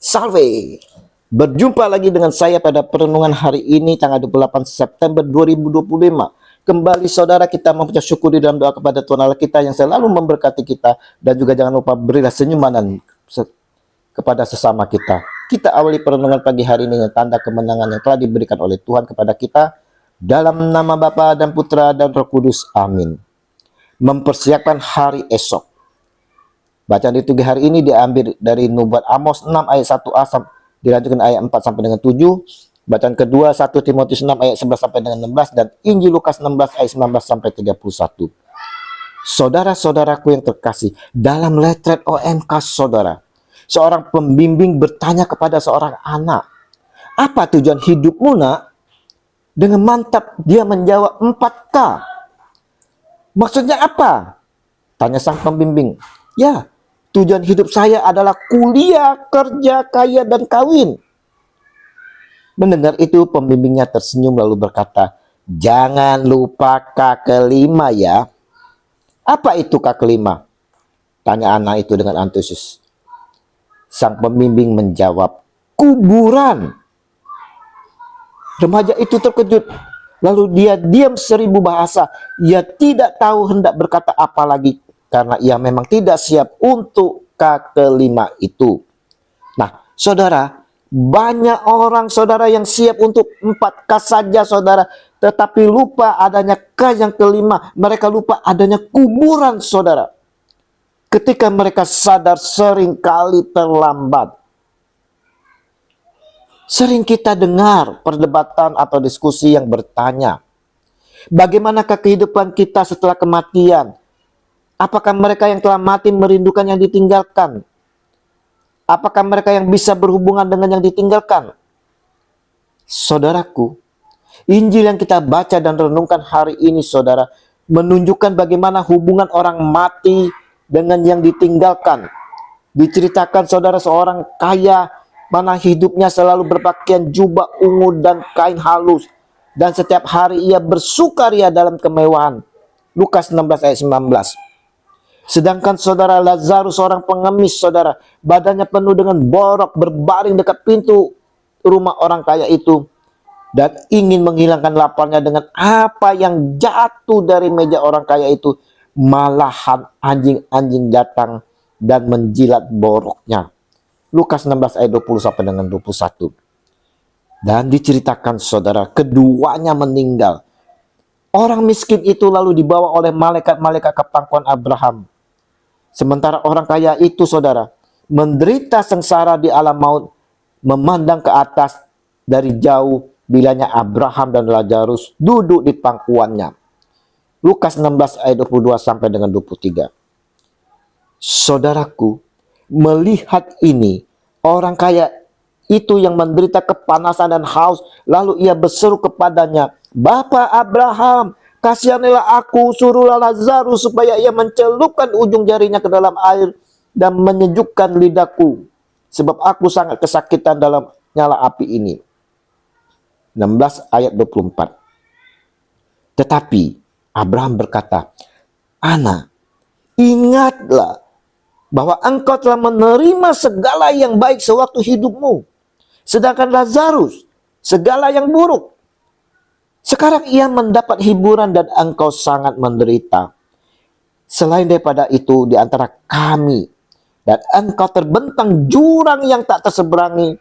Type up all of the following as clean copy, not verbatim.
Salve. Berjumpa lagi dengan saya pada perenungan hari ini tanggal 28 September 2025. Kembali saudara, kita mempunyai syukur di dalam doa kepada Tuhan Allah kita yang selalu memberkati kita, dan juga jangan lupa berilah senyuman kepada sesama kita. Kita awali perenungan pagi hari ini dengan tanda kemenangan yang telah diberikan oleh Tuhan kepada kita, dalam nama Bapa dan Putra dan Roh Kudus. Amin. Mempersiapkan hari esok. Bacaan liturgi hari ini diambil dari Nubuat Amos 6 ayat 1a, dilanjutkan ayat 4 sampai dengan 7. Bacaan kedua 1 Timotius 6 ayat 11 sampai dengan 16, dan Injil Lukas 16 ayat 19 sampai 31. Saudara-saudaraku yang terkasih, dalam letret OMK saudara, seorang pembimbing bertanya kepada seorang anak, "Apa tujuan hidupmu, nak?" Dengan mantap dia menjawab, 4K. "Maksudnya apa?" tanya sang pembimbing. "Ya, tujuan hidup saya adalah kuliah, kerja, kaya, dan kawin." Mendengar itu pembimbingnya tersenyum lalu berkata, "Jangan lupa K kelima ya." "Apa itu K kelima?" tanya anak itu dengan antusias. Sang pembimbing menjawab, "Kuburan." Remaja itu terkejut, lalu dia diam 1000 bahasa. Ia tidak tahu hendak berkata apa lagi, karena ia memang tidak siap untuk K kelima itu. Nah, saudara, banyak orang saudara yang siap untuk 4K saja saudara, tetapi lupa adanya K yang kelima. Mereka lupa adanya kuburan saudara. Ketika mereka sadar seringkali terlambat. Sering kita dengar perdebatan atau diskusi yang bertanya, bagaimanakah kehidupan kita setelah kematian? Apakah mereka yang telah mati merindukan yang ditinggalkan? Apakah mereka yang bisa berhubungan dengan yang ditinggalkan? Saudaraku, Injil yang kita baca dan renungkan hari ini saudara, menunjukkan bagaimana hubungan orang mati dengan yang ditinggalkan. Diceritakan saudara seorang kaya, mana hidupnya selalu berpakaian jubah ungu dan kain halus, dan setiap hari ia bersukaria dalam kemewahan. Lukas 16 ayat 19. Sedangkan saudara Lazarus, seorang pengemis saudara, badannya penuh dengan borok, berbaring dekat pintu rumah orang kaya itu, dan ingin menghilangkan laparnya dengan apa yang jatuh dari meja orang kaya itu. Malahan anjing-anjing datang dan menjilat boroknya. Lukas 16 ayat 20 sampai dengan 21. Dan diceritakan saudara, keduanya meninggal. Orang miskin itu lalu dibawa oleh malaikat-malaikat ke pangkuan Abraham. Sementara orang kaya itu saudara, menderita sengsara di alam maut, memandang ke atas dari jauh bilanya Abraham dan Lazarus duduk di pangkuannya. Lukas 16 ayat 22 sampai dengan 23. Saudaraku, melihat ini, orang kaya itu yang menderita kepanasan dan haus, lalu ia berseru kepadanya, "Bapa Abraham, kasihanilah aku, suruhlah Lazarus supaya ia mencelupkan ujung jarinya ke dalam air dan menyejukkan lidahku, sebab aku sangat kesakitan dalam nyala api ini." 16 ayat 24. Tetapi Abraham berkata, "Anak, ingatlah bahwa engkau telah menerima segala yang baik sewaktu hidupmu, sedangkan Lazarus segala yang buruk. Sekarang ia mendapat hiburan dan engkau sangat menderita. Selain daripada itu, di antara kami dan engkau terbentang jurang yang tak terseberangi,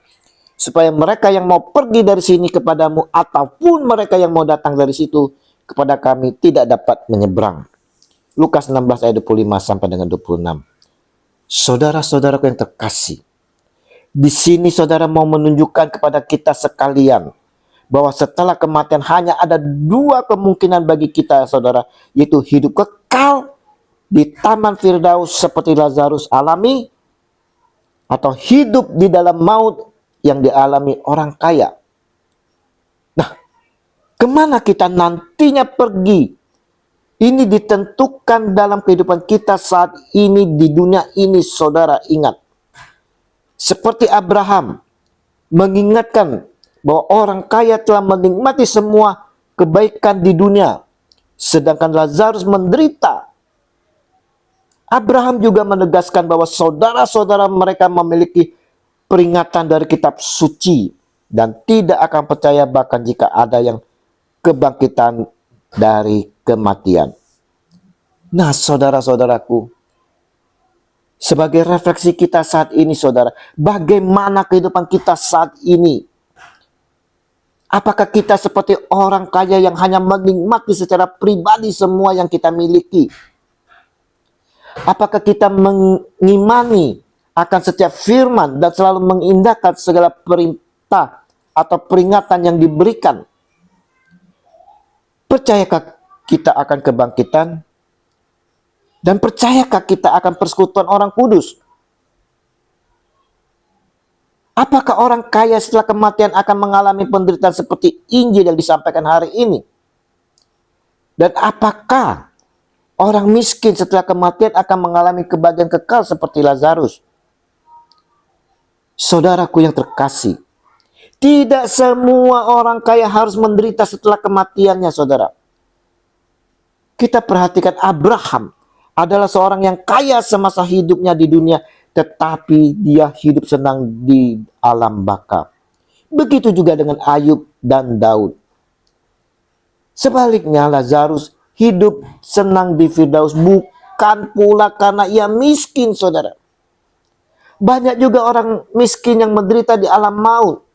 supaya mereka yang mau pergi dari sini kepadamu ataupun mereka yang mau datang dari situ kepada kami tidak dapat menyeberang." Lukas 16 ayat 25 sampai dengan 26. Saudara-saudaraku yang terkasih, di sini saudara mau menunjukkan kepada kita sekalian bahwa setelah kematian hanya ada 2 kemungkinan bagi kita saudara, yaitu hidup kekal di taman Firdaus seperti Lazarus alami, atau hidup di dalam maut yang dialami orang kaya. Nah, kemana kita nantinya pergi? Ini ditentukan dalam kehidupan kita saat ini di dunia ini saudara. Ingat, seperti Abraham mengingatkan bahwa orang kaya telah menikmati semua kebaikan di dunia, sedangkan Lazarus menderita. Abraham juga menegaskan bahwa saudara-saudara mereka memiliki peringatan dari kitab suci dan tidak akan percaya bahkan jika ada yang kebangkitan dari kematian. Nah, saudara-saudaraku, sebagai refleksi kita saat ini, saudara, bagaimana kehidupan kita saat ini? Apakah kita seperti orang kaya yang hanya menikmati secara pribadi semua yang kita miliki? Apakah kita mengimani akan setiap firman dan selalu mengindahkan segala perintah atau peringatan yang diberikan? Percayakah kita akan kebangkitan? Dan percayakah kita akan persekutuan orang kudus? Apakah orang kaya setelah kematian akan mengalami penderitaan seperti Injil yang disampaikan hari ini? Dan apakah orang miskin setelah kematian akan mengalami kebahagiaan kekal seperti Lazarus? Saudaraku yang terkasih, tidak semua orang kaya harus menderita setelah kematiannya, saudara. Kita perhatikan Abraham adalah seorang yang kaya semasa hidupnya di dunia, tetapi dia hidup senang di alam baka. Begitu juga dengan Ayub dan Daud. Sebaliknya, Lazarus hidup senang di Firdaus bukan pula karena ia miskin, saudara. Banyak juga orang miskin yang menderita di alam maut.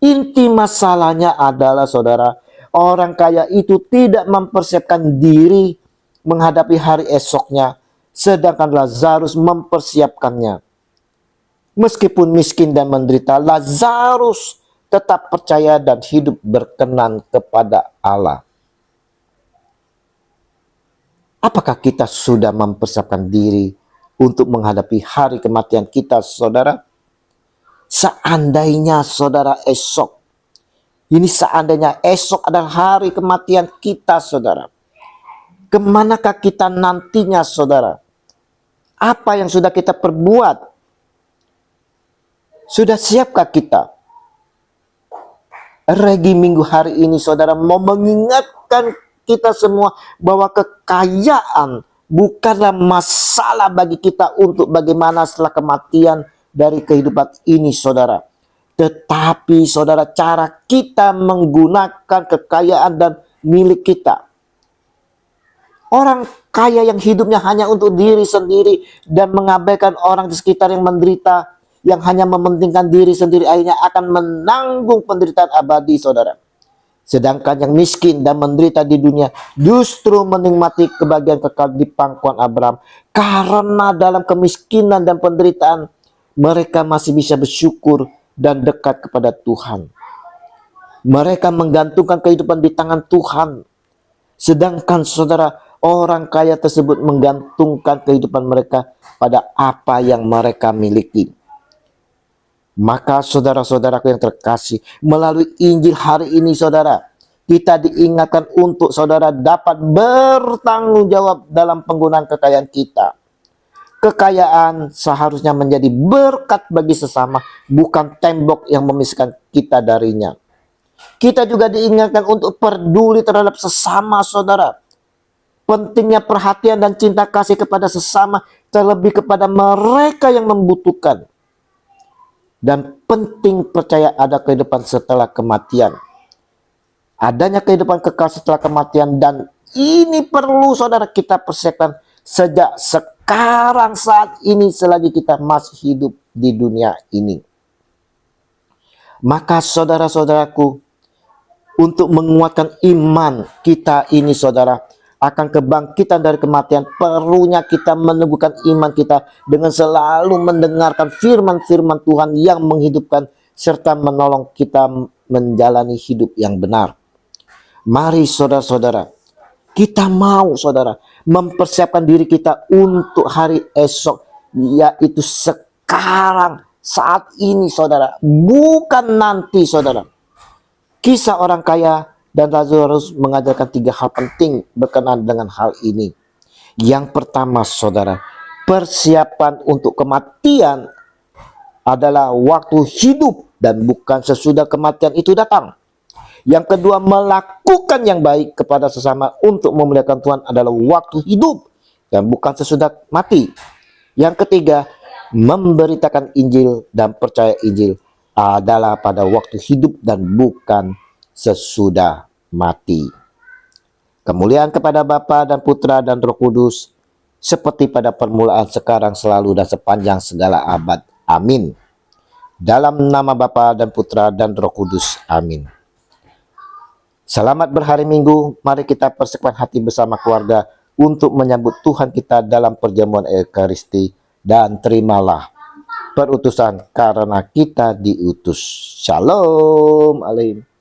Inti masalahnya adalah, saudara, orang kaya itu tidak mempersiapkan diri menghadapi hari esoknya, sedangkan Lazarus mempersiapkannya. Meskipun miskin dan menderita, Lazarus tetap percaya dan hidup berkenan kepada Allah. Apakah kita sudah mempersiapkan diri untuk menghadapi hari kematian kita, saudara? Seandainya saudara seandainya esok adalah hari kematian kita, saudara. Kemanakah kita nantinya, saudara? Apa yang sudah kita perbuat? Sudah siapkah kita? Regi minggu hari ini, saudara, mau mengingatkan kita semua bahwa kekayaan bukanlah masalah bagi kita untuk bagaimana setelah kematian dari kehidupan ini, saudara. Tetapi, saudara, cara kita menggunakan kekayaan dan milik kita. Orang kaya yang hidupnya hanya untuk diri sendiri dan mengabaikan orang di sekitar yang menderita, yang hanya mementingkan diri sendiri, akhirnya akan menanggung penderitaan abadi, saudara. Sedangkan yang miskin dan menderita di dunia justru menikmati kebahagiaan kekal di pangkuan Abraham. Karena dalam kemiskinan dan penderitaan mereka masih bisa bersyukur dan dekat kepada Tuhan. Mereka menggantungkan kehidupan di tangan Tuhan. Sedangkan, saudara, orang kaya tersebut menggantungkan kehidupan mereka pada apa yang mereka miliki. Maka saudara-saudaraku yang terkasih, melalui Injil hari ini, saudara, kita diingatkan untuk saudara dapat bertanggung jawab dalam penggunaan kekayaan kita. Kekayaan seharusnya menjadi berkat bagi sesama, bukan tembok yang memisahkan kita darinya. Kita juga diingatkan untuk peduli terhadap sesama, saudara. Pentingnya perhatian dan cinta kasih kepada sesama, terlebih kepada mereka yang membutuhkan. Dan penting percaya ada kehidupan setelah kematian. Adanya kehidupan kekal setelah kematian, dan ini perlu saudara kita persiapkan sejak sekarang saat ini selagi kita masih hidup di dunia ini. Maka saudara-saudaraku, untuk menguatkan iman kita ini, saudara, akan kebangkitan dari kematian, perlunya kita meneguhkan iman kita dengan selalu mendengarkan firman-firman Tuhan yang menghidupkan serta menolong kita menjalani hidup yang benar. Mari saudara-saudara, kita mau, saudara, mempersiapkan diri kita untuk hari esok, yaitu sekarang, saat ini, saudara, bukan nanti, saudara. Kisah orang kaya dan Lazarus mengajarkan 3 hal penting berkenaan dengan hal ini. Yang pertama, saudara, persiapan untuk kematian adalah waktu hidup dan bukan sesudah kematian itu datang. Yang kedua, melakukan yang baik kepada sesama untuk memuliakan Tuhan adalah waktu hidup dan bukan sesudah mati. Yang ketiga, memberitakan Injil dan percaya Injil adalah pada waktu hidup dan bukan sesudah mati. Kemuliaan kepada Bapa dan Putra dan Roh Kudus, seperti pada permulaan, sekarang, selalu, dan sepanjang segala abad. Amin. Dalam nama Bapa dan Putra dan Roh Kudus. Amin. Selamat berhari Minggu. Mari kita persekutuan hati bersama keluarga untuk menyambut Tuhan kita dalam perjamuan Ekaristi, dan terimalah perutusan karena kita diutus. Shalom aleichem.